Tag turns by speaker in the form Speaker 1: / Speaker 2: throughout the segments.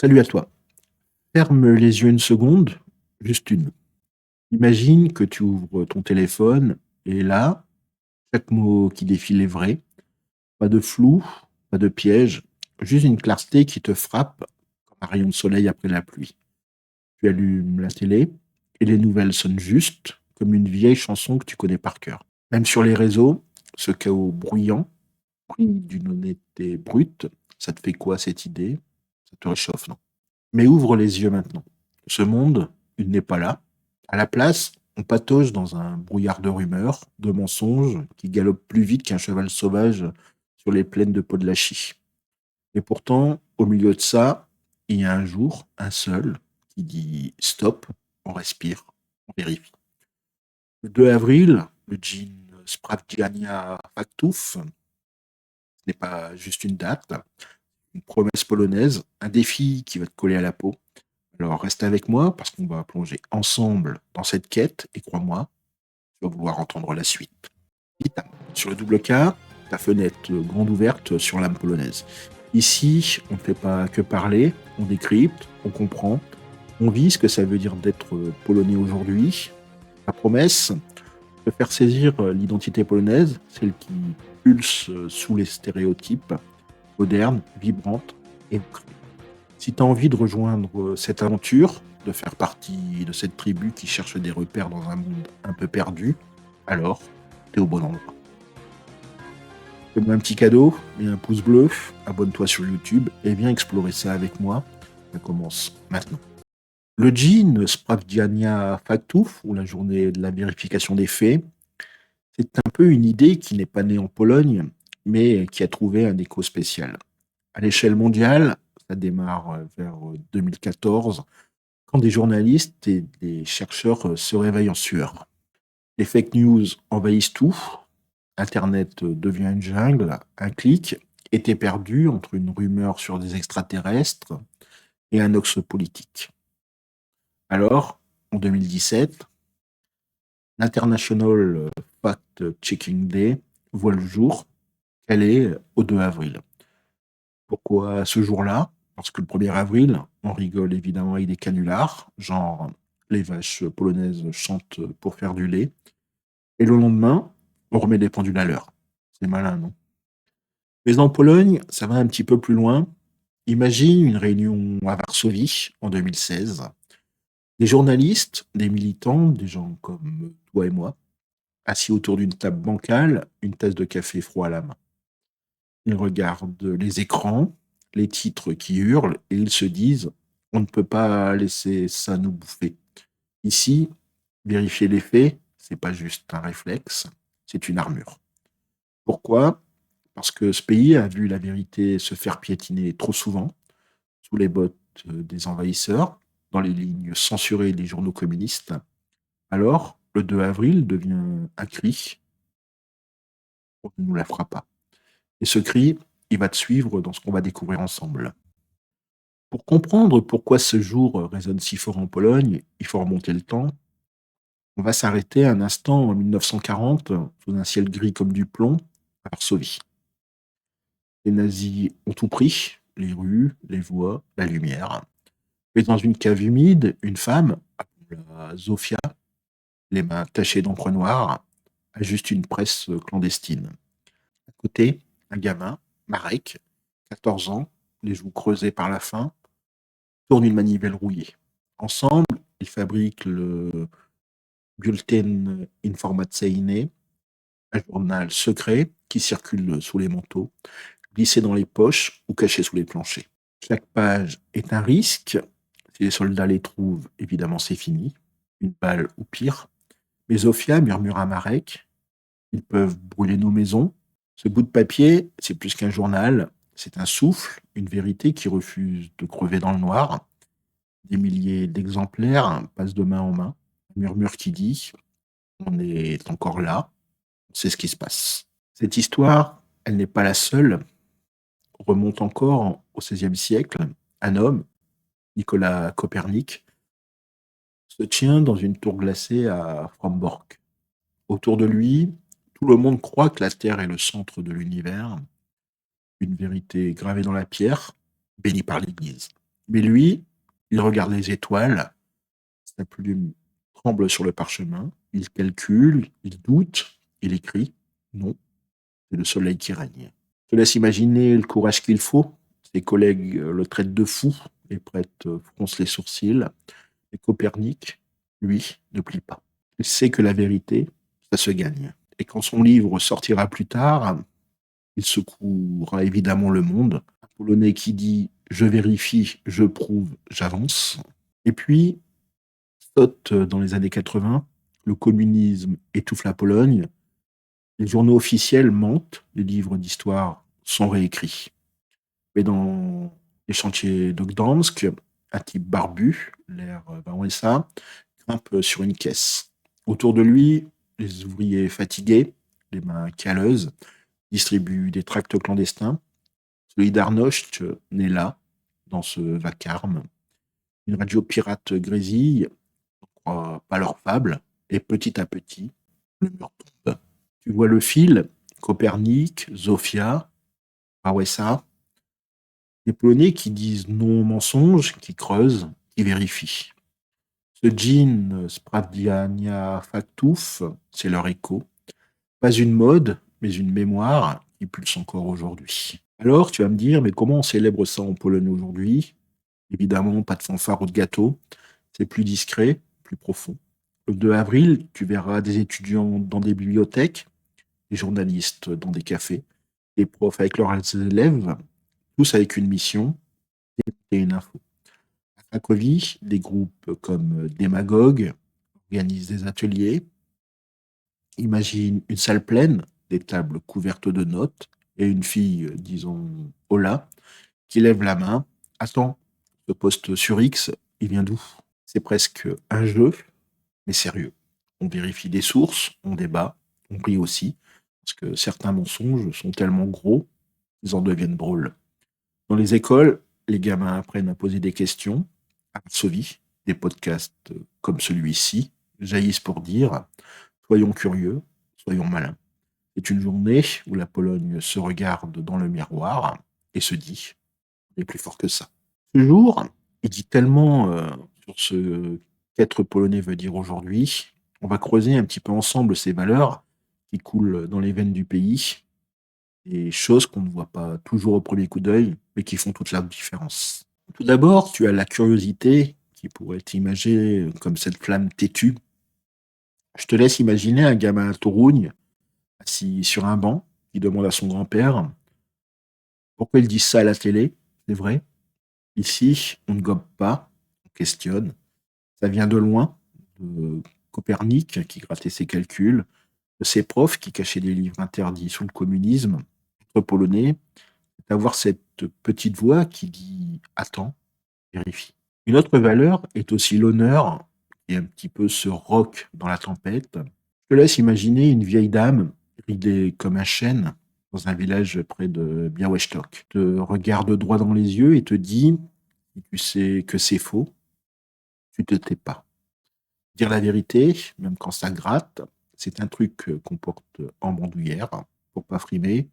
Speaker 1: Salut à toi. Ferme les yeux une seconde, juste une. Imagine que tu ouvres ton téléphone et là, chaque mot qui défile est vrai. Pas de flou, pas de piège, juste une clarté qui te frappe comme un rayon de soleil après la pluie. Tu allumes la télé et les nouvelles sonnent juste comme une vieille chanson que tu connais par cœur. Même sur les réseaux, ce chaos bruyant, pris d'une honnêteté brute, ça te fait quoi cette idée? Ça te réchauffe, non? Mais ouvre les yeux maintenant. Ce monde, il n'est pas là. À la place, on patauge dans un brouillard de rumeurs, de mensonges qui galopent plus vite qu'un cheval sauvage sur les plaines de Podlachie. Et pourtant, au milieu de ça, il y a un jour, un seul, qui dit stop, on respire, on vérifie. Le 2 avril, le jean Spravdjania Faktouf, ce n'est pas juste une date, une promesse polonaise, un défi qui va te coller à la peau. Alors reste avec moi parce qu'on va plonger ensemble dans cette quête et crois-moi, tu vas vouloir entendre la suite. Vite, sur le double K, ta fenêtre grande ouverte sur l'âme polonaise. Ici, on ne fait pas que parler, on décrypte, on comprend, on vit ce que ça veut dire d'être polonais aujourd'hui. La promesse de faire saisir l'identité polonaise, celle qui pulse sous les stéréotypes, moderne, vibrante et ancrée. Si tu as envie de rejoindre cette aventure, de faire partie de cette tribu qui cherche des repères dans un monde un peu perdu, alors tu es au bon endroit. Fais-moi un petit cadeau, mets un pouce bleu, abonne-toi sur YouTube et viens explorer ça avec moi. Ça commence maintenant. Le jean Spravdiania Faktouf, ou la journée de la vérification des faits, c'est un peu une idée qui n'est pas née en Pologne, mais qui a trouvé un écho spécial. À l'échelle mondiale, ça démarre vers 2014, quand des journalistes et des chercheurs se réveillent en sueur. Les fake news envahissent tout, Internet devient une jungle, un clic était perdu entre une rumeur sur des extraterrestres et un ox politique. Alors, en 2017, l'International Fact-Checking Day voit le jour, elle est au 2 avril. Pourquoi ce jour-là? Parce que le 1er avril, on rigole évidemment avec des canulars, genre les vaches polonaises chantent pour faire du lait. Et le lendemain, on remet des pendules à l'heure. C'est malin, non? Mais en Pologne, ça va un petit peu plus loin. Imagine une réunion à Varsovie en 2016. Des journalistes, des militants, des gens comme toi et moi, assis autour d'une table bancale, une tasse de café froid à la main. Ils regardent les écrans, les titres qui hurlent, et ils se disent, on ne peut pas laisser ça nous bouffer. Ici, vérifier les faits, c'est pas juste un réflexe, c'est une armure. Pourquoi? Parce que ce pays a vu la vérité se faire piétiner trop souvent, sous les bottes des envahisseurs, dans les lignes censurées des journaux communistes. Alors, le 2 avril devient un cri, on ne nous la fera pas. Et ce cri, il va te suivre dans ce qu'on va découvrir ensemble. Pour comprendre pourquoi ce jour résonne si fort en Pologne, il faut remonter le temps. On va s'arrêter un instant en 1940, sous un ciel gris comme du plomb, à Varsovie. Les nazis ont tout pris, les rues, les voies, la lumière. Et dans une cave humide, une femme, appelée Zofia, les mains tachées d'encre noire, ajuste une presse clandestine. À côté, un gamin, Marek, 14 ans, les joues creusées par la faim, tourne une manivelle rouillée. Ensemble, ils fabriquent le Bulletin Informacyjny, un journal secret qui circule sous les manteaux, glissé dans les poches ou caché sous les planchers. Chaque page est un risque. Si les soldats les trouvent, évidemment c'est fini, une balle ou pire. Mais Zofia murmure à Marek, ils peuvent brûler nos maisons. Ce bout de papier, c'est plus qu'un journal, c'est un souffle, une vérité qui refuse de crever dans le noir. Des milliers d'exemplaires passent de main en main. Un murmure qui dit, on est encore là, on sait ce qui se passe. Cette histoire, elle n'est pas la seule, remonte encore au XVIe siècle. Un homme, Nicolas Copernic, se tient dans une tour glacée à Frombork. Autour de lui, tout le monde croit que la Terre est le centre de l'univers, une vérité gravée dans la pierre, bénie par l'Église. Mais lui, il regarde les étoiles, sa plume tremble sur le parchemin, il calcule, il doute, il écrit. Non, c'est le soleil qui règne. Je te laisse imaginer le courage qu'il faut. Ses collègues le traitent de fou, les prêtres froncent les sourcils. Et Copernic, lui, ne plie pas. Il sait que la vérité, ça se gagne. Et quand son livre sortira plus tard, il secouera évidemment le monde. Un Polonais qui dit je vérifie, je prouve, j'avance. Et puis, saute dans les années 80, le communisme étouffe la Pologne, les journaux officiels mentent, les livres d'histoire sont réécrits. Mais dans les chantiers de Gdansk, un type barbu, l'air Wałęsa, grimpe sur une caisse. Autour de lui, les ouvriers fatigués, les mains calleuses, distribuent des tracts clandestins. Celui d'Arnocht n'est là, dans ce vacarme. Une radio pirate grésille, on ne croit pas leur fable, et petit à petit, le mur tombe. Tu vois le fil, Copernic, Zofia, Wałęsa, des Polonais qui disent non au mensonge, qui creusent, qui vérifient. Ce jean Sprawdziania Faktów, c'est leur écho. Pas une mode, mais une mémoire qui pulse encore aujourd'hui. Alors, tu vas me dire, mais comment on célèbre ça en Pologne aujourd'hui? Évidemment, pas de fanfare ou de gâteau. C'est plus discret, plus profond. Le 2 avril, tu verras des étudiants dans des bibliothèques, des journalistes dans des cafés, des profs avec leurs élèves, tous avec une mission et une info. À Cracovie, des groupes comme Démagogue organisent des ateliers. Imagine une salle pleine, des tables couvertes de notes, et une fille, disons, Ola, qui lève la main. Attends, ce poste sur X, il vient d'où? C'est presque un jeu, mais sérieux. On vérifie des sources, on débat, on rit aussi, parce que certains mensonges sont tellement gros qu'ils en deviennent drôles. Dans les écoles, les gamins apprennent à poser des questions. À Varsovie, des podcasts comme celui-ci jaillissent pour dire soyons curieux, soyons malins. C'est une journée où la Pologne se regarde dans le miroir et se dit on est plus fort que ça. Ce jour, il dit tellement sur ce qu'être polonais veut dire aujourd'hui. On va creuser un petit peu ensemble ces valeurs qui coulent dans les veines du pays, des choses qu'on ne voit pas toujours au premier coup d'œil, mais qui font toute la différence. Tout d'abord, tu as la curiosité qui pourrait être imagée comme cette flamme têtue. Je te laisse imaginer un gamin tourougne assis sur un banc qui demande à son grand-père pourquoi ils disent ça à la télé. C'est vrai. Ici, on ne gobe pas, on questionne. Ça vient de loin, de Copernic qui grattait ses calculs, de ses profs qui cachaient des livres interdits sous le communisme. Être polonais, c'est avoir cette petite voix qui dit attends, vérifie. Une autre valeur est aussi l'honneur, qui est un petit peu ce roc dans la tempête. Je te laisse imaginer une vieille dame, ridée comme un chêne, dans un village près de Białystok. Te regarde droit dans les yeux et te dit si tu sais que c'est faux, tu te tais pas. Dire la vérité, même quand ça gratte, c'est un truc qu'on porte en bandoulière pour pas frimer,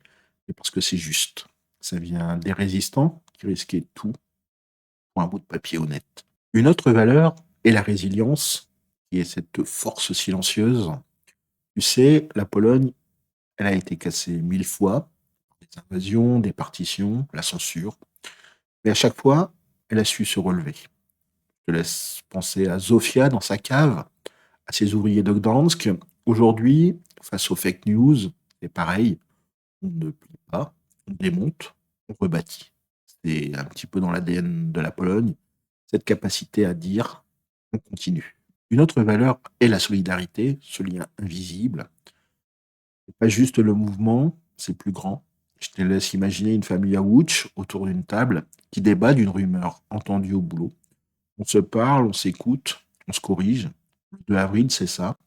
Speaker 1: mais parce que c'est juste. Ça vient des résistants qui risquaient tout pour un bout de papier honnête. Une autre valeur est la résilience, qui est cette force silencieuse. Tu sais, la Pologne, elle a été cassée 1000 fois, des invasions, des partitions, la censure, mais à chaque fois, elle a su se relever. Je te laisse penser à Zofia dans sa cave, à ses ouvriers de Gdansk. Aujourd'hui, face aux fake news, c'est pareil, on ne plie pas, on démonte, on rebâtit. C'est un petit peu dans l'ADN de la Pologne, cette capacité à dire on continue. Une autre valeur est la solidarité, ce lien invisible. C'est pas juste le mouvement, c'est plus grand. Je te laisse imaginer une famille à Łódź autour d'une table qui débat d'une rumeur entendue au boulot. On se parle, on s'écoute, on se corrige. Le 2 avril, c'est ça.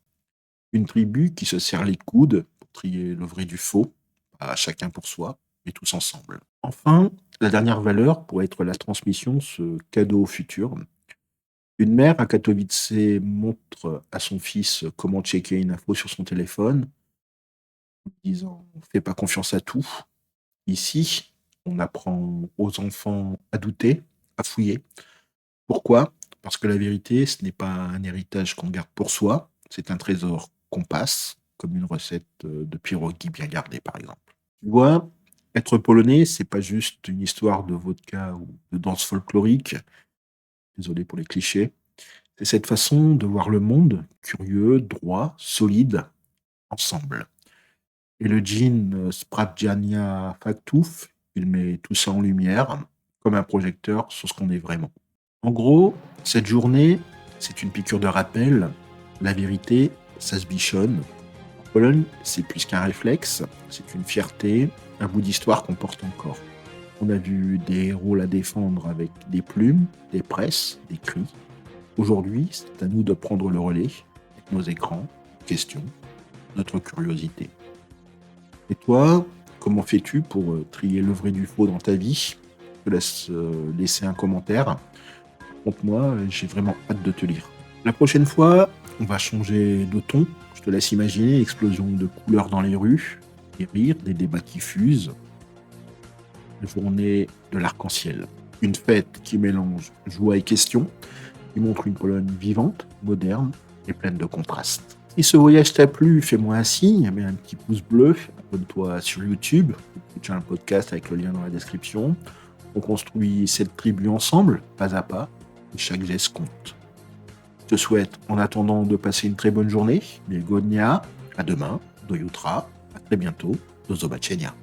Speaker 1: Une tribu qui se serre les coudes pour trier le vrai du faux, pas chacun pour soi, mais tous ensemble. Enfin, la dernière valeur pourrait être la transmission, ce cadeau au futur. Une mère à Katowice montre à son fils comment checker une info sur son téléphone, en disant fais pas confiance à tout. Ici, on apprend aux enfants à douter, à fouiller. Pourquoi? Parce que la vérité, ce n'est pas un héritage qu'on garde pour soi, c'est un trésor qu'on passe, comme une recette de pierogi bien gardée, par exemple. Tu vois, être polonais, c'est pas juste une histoire de vodka ou de danse folklorique, désolé pour les clichés, c'est cette façon de voir le monde, curieux, droit, solide, ensemble. Et le jean Sprawdziania Factuf, il met tout ça en lumière, comme un projecteur sur ce qu'on est vraiment. En gros, cette journée, c'est une piqûre de rappel. La vérité, ça se bichonne. En Pologne, c'est plus qu'un réflexe, c'est une fierté, un bout d'histoire qu'on porte encore. On a vu des rôles à défendre avec des plumes, des presses, des cris. Aujourd'hui, c'est à nous de prendre le relais avec nos écrans, nos questions, notre curiosité. Et toi, comment fais-tu pour trier le vrai du faux dans ta vie? Je te laisse laisser un commentaire. Contre moi, j'ai vraiment hâte de te lire. La prochaine fois, on va changer de ton. Je te laisse imaginer explosion de couleurs dans les rues, des rires, des débats qui fusent. La journée de l'arc-en-ciel. Une fête qui mélange joie et questions, qui montre une Pologne vivante, moderne et pleine de contrastes. Si ce voyage t'a plu, fais-moi un signe, mets un petit pouce bleu, abonne-toi sur YouTube, écoute un podcast avec le lien dans la description. On construit cette tribu ensemble, pas à pas, et chaque geste compte. Je te souhaite, en attendant, de passer une très bonne journée. Bienvenue, à demain, do jutra, à très bientôt, do zobaczenia.